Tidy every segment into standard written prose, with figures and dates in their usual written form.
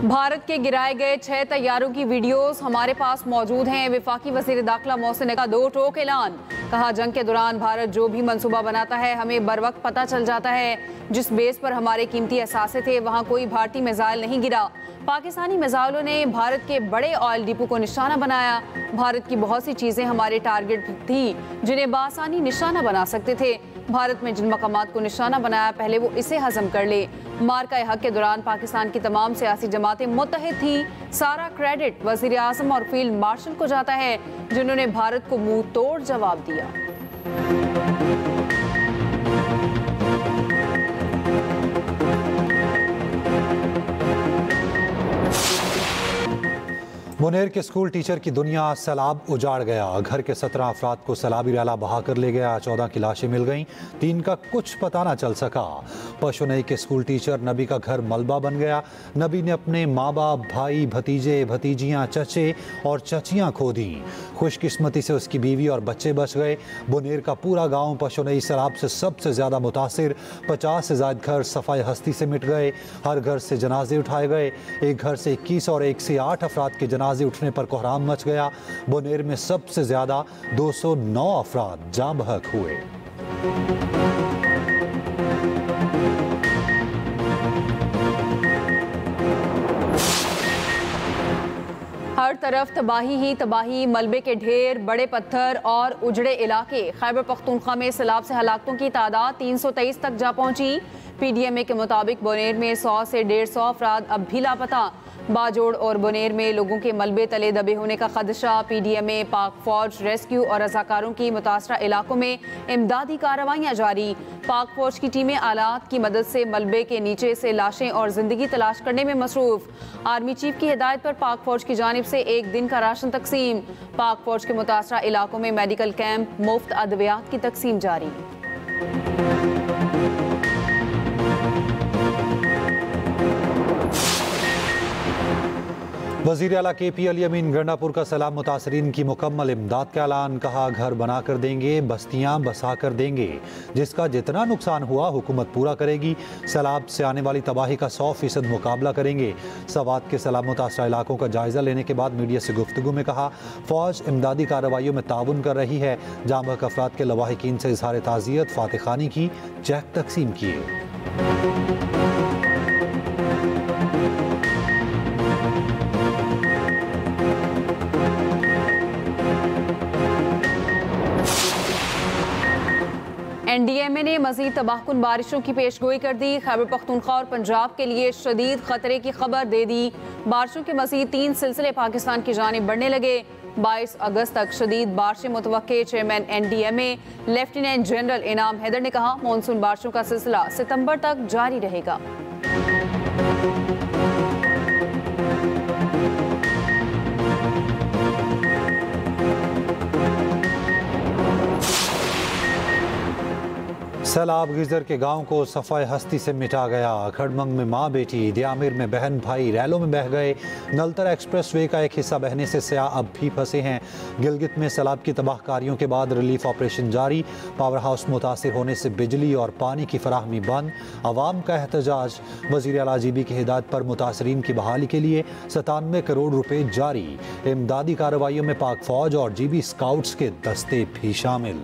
भारत के गिराए गए 6 तैयारों की वीडियोस हमारे पास मौजूद हैं। वफाकी वज़ीर दाखिला मोहसिन नकवी का दो टोक ऐलान। कहा, जंग के दौरान भारत जो भी मंसूबा बनाता है हमें बर वक्त पता चल जाता है। जिस बेस पर हमारे कीमती असासे थे वहाँ कोई भारतीय मिसाइल नहीं गिरा। पाकिस्तानी मिसाइलों ने भारत के बड़े ऑयल डिपो को निशाना बनाया। भारत की बहुत सी चीज़ें हमारे टारगेट थी जिन्हें बासानी निशाना बना सकते थे। भारत में जिन मकामात को निशाना बनाया पहले वो इसे हजम कर ले। मार्का हक के दौरान पाकिस्तान की तमाम सियासी जमातें मुत्तहिद थी। सारा क्रेडिट वज़ीर आज़म और फील्ड मार्शल को जाता है जिन्होंने भारत को मुंह तोड़ जवाब दिया। मुनेर के स्कूल टीचर की दुनिया सैलाब उजाड़ गया। घर के 17 अफराद को सैलाबी रैला बहा कर ले गया। 14 की लाशें मिल गईं, 3 का कुछ पता ना चल सका। पशुनई के स्कूल टीचर नबी का घर मलबा बन गया। नबी ने अपने माँ बाप, भाई, भतीजे, भतीजियाँ, चचे और चचियाँ खो दी। खुशकिस्मती से उसकी बीवी और बच्चे बच गए। मुनेर का पूरा गाँव पशुनई सैलाब से सबसे ज़्यादा मुतासिर। 50 से ज़ायद घर सफाई हस्ती से मिट गए। हर घर से जनाजे उठाए गए। एक घर से 21 और एक से 8 अफराद के जनाजे उठने पर कोहराम मच गया। मुनेर में सबसे ज्यादा 209 अफराद जाँ बहक हुए। हर तरफ तबाही ही तबाही, मलबे के ढेर, बड़े पत्थर और उजड़े इलाके। खैबर पख्तूनख्वा में सैलाब से हलाकतों की तादाद 323 तक जा पहुंची। PDMA के मुताबिक बुनेर में 100 से 150 अफराद अब भी लापता। बाजोड़ और बुनेर में लोगों के मलबे तले दबे होने का खदशा। PDMA, पाक फौज, रेस्क्यू और रजाकारों की मुतासरा इलाकों में इमदादी कार्रवाइयाँ जारी। पाक फौज की टीमें आलात की मदद से मलबे के नीचे से लाशें और जिंदगी तलाश करने में मसरूफ। आर्मी चीफ की हिदायत पर पाक फौज की जानिब से एक दिन का राशन तकसीम। पाक फौज के मुतासरा इलाकों में मेडिकल कैंप, मुफ्त अद्वियात की तकसीम जारी। वज़ीर आला KP अली अमीन गंडापुर का सैलाब मुतासरीन की मुकम्मल इमदाद का ऐलान। कहा, घर बना कर देंगे, बस्तियाँ बसा कर देंगे। जिसका जितना नुकसान हुआ हुकूमत पूरा करेगी। सैलाब से आने वाली तबाही का 100% मुकाबला करेंगे। सवात के सैलाब मुतासरा इलाकों का जायजा लेने के बाद मीडिया से गुफ्तगू में कहा, फौज इमदादी कार्रवाइयों में ताउन कर रही है। जाँ बहक अफराद के लवाहिकीन से इजहार ताज़ियत, फातिह खानी की, चेक तकसीम किए। NDMA ने मजीद तबाहकुन बारिशों की पेशगोई कर दी। खैबर पख्तूनख्वा और पंजाब के लिए शदीद खतरे की खबर दे दी। बारिशों के मजीद 3 सिलसिले पाकिस्तान की जानिब बढ़ने लगे। 22 अगस्त तक शदीद बारिशें मुतवक्के। चेयरमैन NDMA लेफ्टिनेंट जनरल इनाम हैदर ने कहा, मानसून बारिशों का सिलसिला सितंबर तक जारी रहेगा। सैलाब गिजर के गांव को सफाई हस्ती से मिटा गया। खड़मंग में माँ बेटी, दियामिर में बहन भाई रैलों में बह गए। नलतरा एक्सप्रेस वे का एक हिस्सा बहने से सयाह अब भी फंसे हैं। गिलगित में सैलाब की तबाहकारियों के बाद रिलीफ ऑपरेशन जारी। पावर हाउस मुतासिर होने से बिजली और पानी की फराहमी बंद। अवाम का एहतजाज। वज़ीर आला GB की हिदायत पर मुतासरीन की बहाली के लिए 97 करोड़ रुपए जारी। इमदादी कार्रवाइयों में पाक फौज और GB स्काउट्स के दस्ते भी शामिल।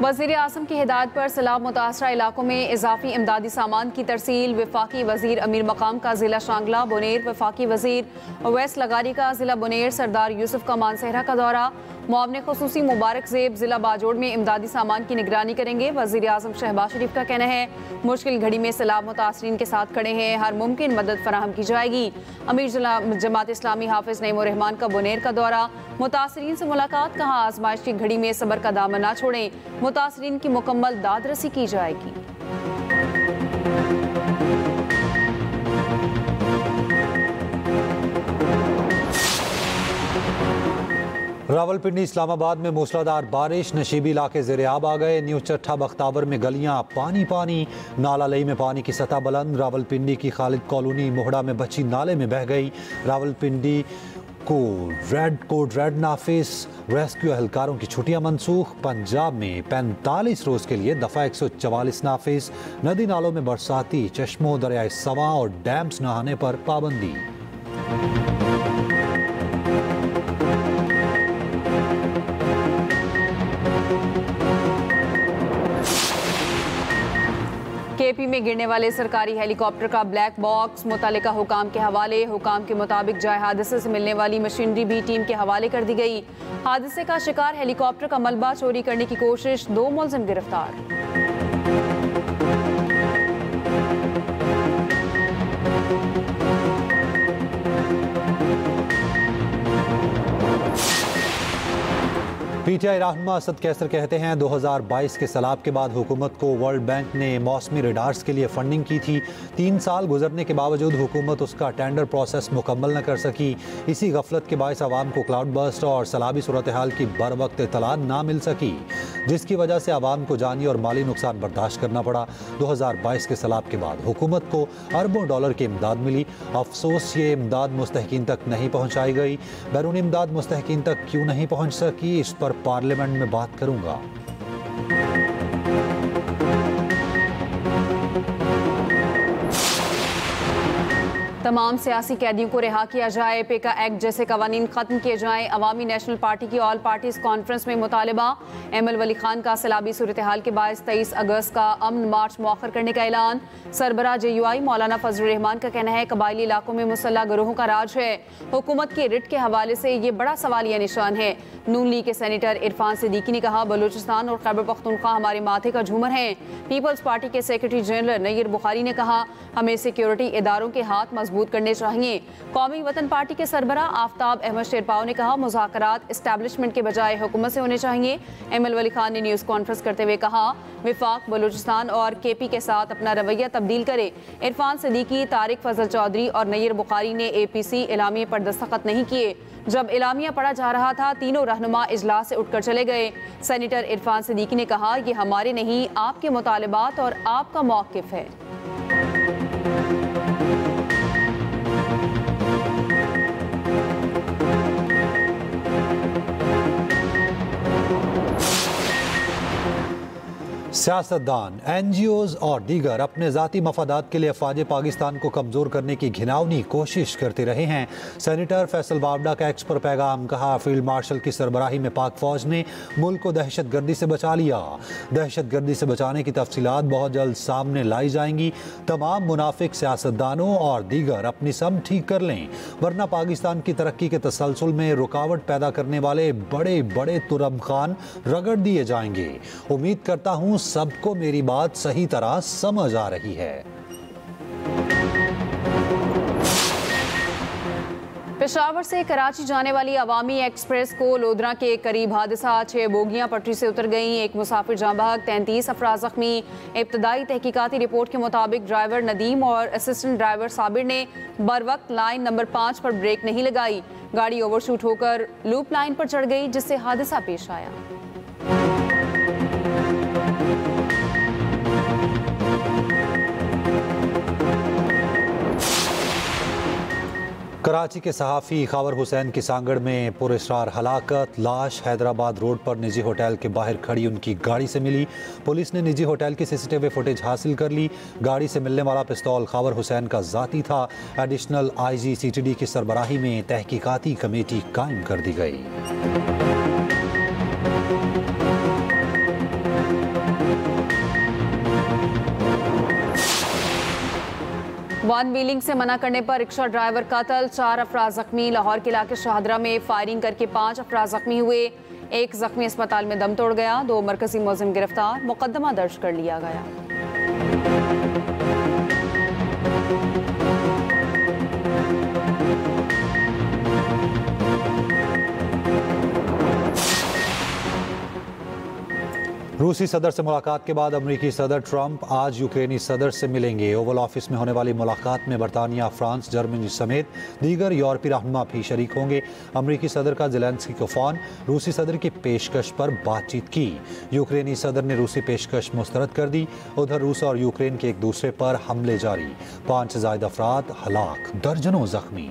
वज़ीर आज़म की हिदायत पर सैलाब मुतासरा इलाकों में इजाफी इमदादी सामान की तरसील। वफाकी वज़ीर अमीर मकाम का ज़िला शांगला बुनेर, वफाकी वज़ीर अवैस लगारी का ज़िला बुनेर, सरदार यूसुफ का मानसहरा का दौरा। मुआवने खुसूसी मुबारक ज़ेब ज़िला बाजोड़ में इमदादी सामान की निगरानी करेंगे। वज़ीर आज़म शहबाज शरीफ का कहना है, मुश्किल घड़ी में सैलाब मुतासरीन के साथ खड़े हैं, हर मुमकिन मदद फराहम की जाएगी। अमीर जमात इस्लामी हाफिज़ नईमुर रहमान का बुनेर का दौरा। मुतासरीन से मुलाकात। कहा, आजमाइश की घड़ी में सब्र का दामन ना छोड़ें, मुतासरीन की मुकम्मल दादरसी की जाएगी। रावलपिंडी इस्लामाबाद में मूसलाधार बारिश, नशीबी इलाके ज़ेर-ए-आब आ गए। न्यू चट्ठा बख्तावर में गलियां पानी पानी, नाला लई में पानी की सतह बुलंद। रावलपिंडी की खालिद कॉलोनी मोहड़ा में बची नाले में बह गई। रावलपिंडी रेड कोड रेड नाफिज, रेस्क्यू एहलकारों की छुट्टियां मनसूख। पंजाब में 45 रोज के लिए दफा 144 नाफिज। नदी नालों में बरसाती चश्मों, दरियाए सवा और डैम्स नहाने पर पाबंदी। केपी में गिरने वाले सरकारी हेलीकॉप्टर का ब्लैक बॉक्स मुतल्लिका हुकाम के हवाले। हुकाम के मुताबिक जाए हादसे से मिलने वाली मशीनरी भी टीम के हवाले कर दी गई। हादसे का शिकार हेलीकॉप्टर का मलबा चोरी करने की कोशिश, 2 मुलजिम गिरफ्तार। पीटीआई रहनुमा असद कैसर कहते हैं 2022 के सैलाब के बाद हुकूमत को वर्ल्ड बैंक ने मौसमी रडार्स के लिए फंडिंग की थी। 3 साल गुजरने के बावजूद हुकूमत उसका टेंडर प्रोसेस मुकम्मल न कर सकी। इसी गफलत के बायस आवाम को क्लाउड बर्स्ट और सैलाबी सूरत हाल की बर वक्त इत्तला ना मिल सकी, जिसकी वजह से आवाम को जानी और माली नुकसान बर्दाश्त करना पड़ा। 2022 के सैलाब के बाद हुकूमत को अरबों डॉलर की इमदाद मिली। अफसोस ये इमदाद मुस्तहिकीन तक नहीं पहुँचाई गई। बैरूनी इमदाद मुस्तहिकीन तक क्यों नहीं पहुँच सकी, इस पर पार्लियामेंट में बात करूंगा। तमाम सियासी कैदियों को रिहा किया जाए, पेका एक्ट जैसे कवानीन खत्म किए जाएं। अवामी नेशनल पार्टी की ऑल पार्टीज कॉन्फ्रेंस में मुतालबा। एमएल वली खान का सैलाबी सूरत हाल के बायस 23 अगस्त का अमन मार्च मौखर करने का ऐलान। सरबराह JUI मौलाना फजल रहमान का कहना है कबायली इलाकों में मुसल्लह गिरोहों का राज है। हुकूमत के रिट के हवाले से ये बड़ा सवालिया निशान है। नून लीग के सेनेटर इरफान सिद्दीकी ने कहा बलूचिस्तान और खैबर पख्तूनख्वा हमारे माथे का झूमर है। पीपल्स पार्टी के सेक्रेटरी जनरल नय्यर बुखारी ने कहा हमें सिक्योरिटी इदारों के हाथ मजबूत करने चाहिए। कौमी वतन पार्टी के सरबराह आफ्ताब अहमद शेरपाव ने कहा मुज़ाकरात एस्टैब्लिशमेंट के बजाय हुकूमत से होने चाहिए। एमएल वली खान ने न्यूज़ कॉन्फ्रेंस करते हुए कहा विफाक बलूचिस्तान और KP के साथ अपना रवैया तब्दील करे। इरफान सिद्दीकी, तारिक फजल चौधरी और नय्यर बुखारी ने APC एलामिया पर दस्तखत नहीं किए। जब एलामिया पढ़ा जा रहा था तीनों रहनुमा इजलास से उठकर चले गए। सेनेटर इरफान सिद्दीकी ने कहा ये हमारे नहीं आपके मुतालिबात और आपका मौक़िफ़ है। सियासतदान, NGOs और दीगर अपने ज़ाती मफादात के लिए अफवाज पाकिस्तान को कमज़ोर करने की घिनौनी कोशिश करते रहे हैं। सेनेटर फैसल बावडा का एक्स पर पैगाम, कहा फील्ड मार्शल की सरबराही में पाक फौज ने मुल्क को दहशत गर्दी से बचा लिया। दहशत गर्दी से बचाने की तफसीलात बहुत जल्द सामने लाई जाएंगी। तमाम मुनाफिक सियासतदानों और दीगर अपनी सम ठीक कर लें, वरना पाकिस्तान की तरक्की के तसलसल में रुकावट पैदा करने वाले बड़े बड़े तुरब खान रगड़ दिए जाएंगे। उम्मीद करता हूँ सबको मेरी बात सही तरह समझ आ रही है। पेशावर से कराची जाने वाली अवामी एक्सप्रेस को लोधरा के करीब हादसा, 6 बोगियां पटरी से उतर गईं। एक मुसाफिर जाँ बहक, 33 अफराद जख्मी। इब्तदाई तहकीकाती रिपोर्ट के मुताबिक ड्राइवर नदीम और असिस्टेंट ड्राइवर साबिर ने बर वक्त लाइन नंबर 5 पर ब्रेक नहीं लगाई। गाड़ी ओवरशूट होकर लूप लाइन पर चढ़ गई, जिससे हादसा पेश आया। कराची के सहाफ़ी खावर हुसैन की सांगड़ में पुरअसरार हलाकत। लाश हैदराबाद रोड पर निजी होटल के बाहर खड़ी उनकी गाड़ी से मिली। पुलिस ने निजी होटल की CCTV फुटेज हासिल कर ली। गाड़ी से मिलने वाला पिस्तौल खावर हुसैन का ज़ाती था। एडिशनल IG CTD की सरबराही में तहकीकाती कमेटी कायम कर दी गई। वन व्हीलिंग से मना करने पर रिक्शा ड्राइवर कत्ल, 4 अफराद जख्मी। लाहौर के इलाके शाहदरा में फायरिंग करके 5 अफराद जख्मी हुए। एक जख्मी अस्पताल में दम तोड़ गया। 2 मरकजी मुलजिम गिरफ्तार, मुकदमा दर्ज कर लिया गया। रूसी सदर से मुलाकात के बाद अमरीकी सदर ट्रंप आज यूक्रेनी सदर से मिलेंगे। ओवल ऑफिस में होने वाली मुलाकात में बरतानिया, फ्रांस, जर्मनी समेत दीगर यूरोपीय रहनुमा भी शरीक होंगे। अमरीकी सदर का ज़ेलेंस्की को फ़ोन, रूसी सदर की पेशकश पर बातचीत की। यूक्रेनी सदर ने रूसी पेशकश मुस्तरद कर दी। उधर रूस और यूक्रेन के एक दूसरे पर हमले जारी, 5 से ज़ायद अफराद हलाक, दर्जनों जख्मी।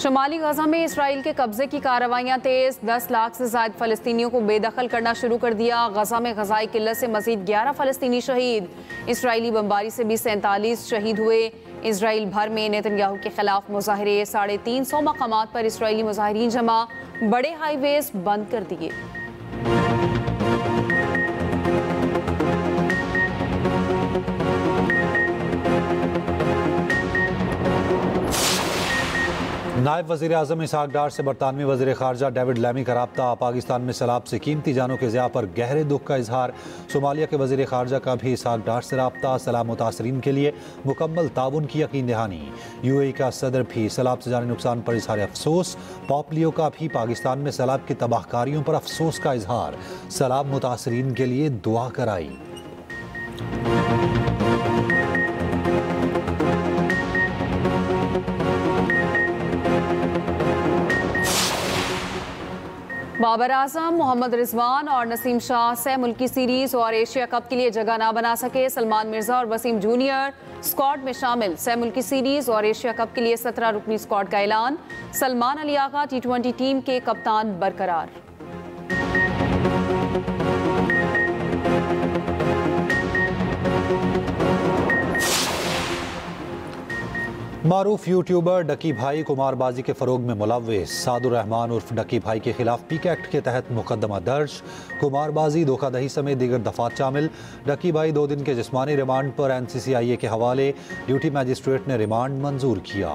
शुमाली गजा में इसराइल के कब्जे की कार्रवाइयां तेज। 10 लाख से ज्यादा फलस्तीनियों को बेदखल करना शुरू कर दिया। गजा में गजाई किल्लत से मजीद 11 फलस्तीनी शहीद। इसराइली बमबारी से भी 47 शहीद हुए। इसराइल भर में नेतन्याहू के खिलाफ मुजाहरे। 350 मकामात पर इसराइली मुजाहिरीन जमा। बड़े हाईवेज बंद कर दिए। नायब वज़ीर आज़म इसहाक डार से बरतानवी वज़ीर ख़ारजा डेविड लैमी का राब्ता। पाकिस्तान में सैलाब से कीमती जानों के ज़िया पर गहरे दुख का इजहार। सोमालिया के वज़ीर ख़ारजा का भी इसहाक डार से राब्ता। सैलाब मुतासरीन के लिए मुकम्मल ताउन की यकीन दहानी। UAE का सदर भी सैलाब से जानी नुकसान पर इजहार अफसोस। पॉप लियो का भी पाकिस्तान में सैलाब की तबाहकारियों पर अफसोस का इजहार। सैलाब मुतासरीन के लिए दुआ कराई। बाबर आजम, मोहम्मद रिजवान और नसीम शाह सह मुल्की सीरीज और एशिया कप के लिए जगह ना बना सके। सलमान मिर्जा और वसीम जूनियर स्क्वाड में शामिल। सह मुल्की सीरीज और एशिया कप के लिए 17 रुकनी स्क्वाड का ऐलान। सलमान अली आगा T20 टीम के कप्तान बरकरार। मारूफ यूट्यूबर डकी भाई कुमारबाजी के फरोग में मुलव्विस। सादुर रहमान उर्फ डकी भाई के खिलाफ पीक एक्ट के तहत मुकदमा दर्ज। कुमारबाजी, धोखाधड़ी समेत दीगर दफात शामिल। डकी भाई 2 दिन के जिस्मानी रिमांड पर NCCIA के हवाले। ड्यूटी मजिस्ट्रेट ने रिमांड मंजूर किया।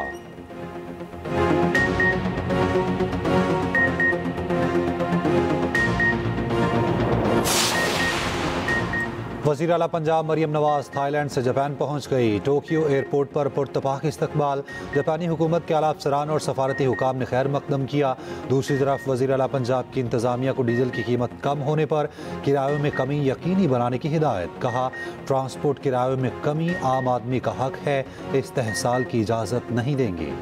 वज़ीर आला पंजाब मरियम नवाज थाईलैंड से जापान पहुंच गई। टोक्यो एयरपोर्ट पर पुरतपाक इस्तकबाल। जापानी हुकूमत के आला अफसरान और सफारती हुकाम ने खैर मकदम किया। दूसरी तरफ वज़ीर आला पंजाब की इंतज़ामिया को डीजल की कीमत कम होने पर किरायों में कमी यकीनी बनाने की हिदायत। कहा, ट्रांसपोर्ट किरायों में कमी आम आदमी का हक है, इस्तेहसाल की इजाज़त नहीं देंगे।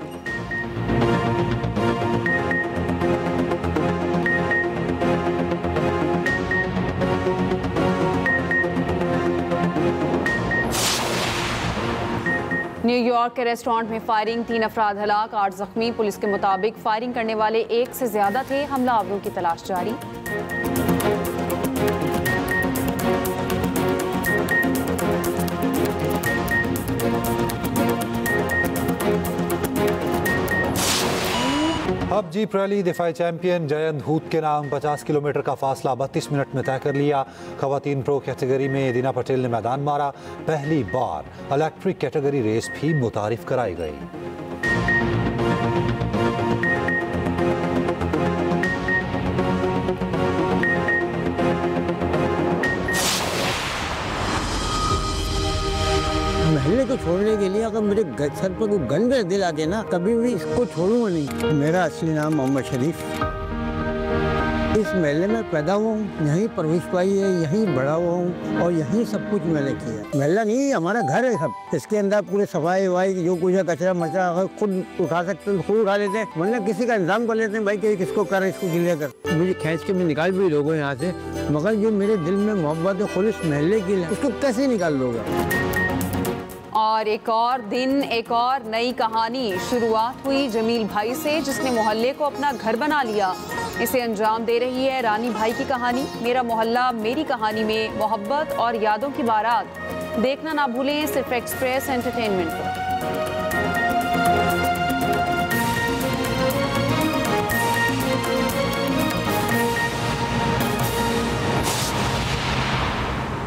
न्यूयॉर्क के रेस्टोरेंट में फायरिंग, 3 अफराद हलाक, 8 जख्मी। पुलिस के मुताबिक फायरिंग करने वाले 1 से ज्यादा थे। हमलावरों की तलाश जारी। अब जीप रैली दिफाई चैंपियन जयंत हूत के नाम 50 किलोमीटर का फासला 32 मिनट में तय कर लिया। खवातीन प्रो कैटेगरी में दीना पटेल ने मैदान मारा। पहली बार इलेक्ट्रिक कैटेगरी रेस भी मुतारिफ कराई गई। महल्ले को छोड़ने के लिए अगर मेरे सर पर कोई गन कर दिला देना, कभी भी इसको छोड़ूंगा नहीं। मेरा असली नाम मोहम्मद शरीफ। इस महल्ले में पैदा हुआ हूँ, यहीं परवरिश पाई है, यहीं बड़ा हुआ हूँ और यहीं सब कुछ मैंने किया। महल्ला नहीं, हमारा घर है सब। इसके अंदर पूरे सफाई वफाई जो कुछ है, कचरा मचरा अगर खुद उठा सकते हैं खुद उठा लेते हैं, वरना किसी का इंतजाम कर लेते हैं, भाई कि किसको कर इसको गिले कर। मुझे खींच के मैं निकाल भी लोगों यहाँ से, मगर जो मेरे दिल में मोहब्बत है खुद इस महल्ले की है, उसको कैसे निकाल लोगे। और एक और दिन, एक और नई कहानी। शुरुआत हुई जमील भाई से, जिसने मोहल्ले को अपना घर बना लिया। इसे अंजाम दे रही है रानी भाई की कहानी। मेरा मोहल्ला मेरी कहानी में मोहब्बत और यादों की बारात। देखना ना भूलें सिर्फ एक्सप्रेस एंटरटेनमेंट पर।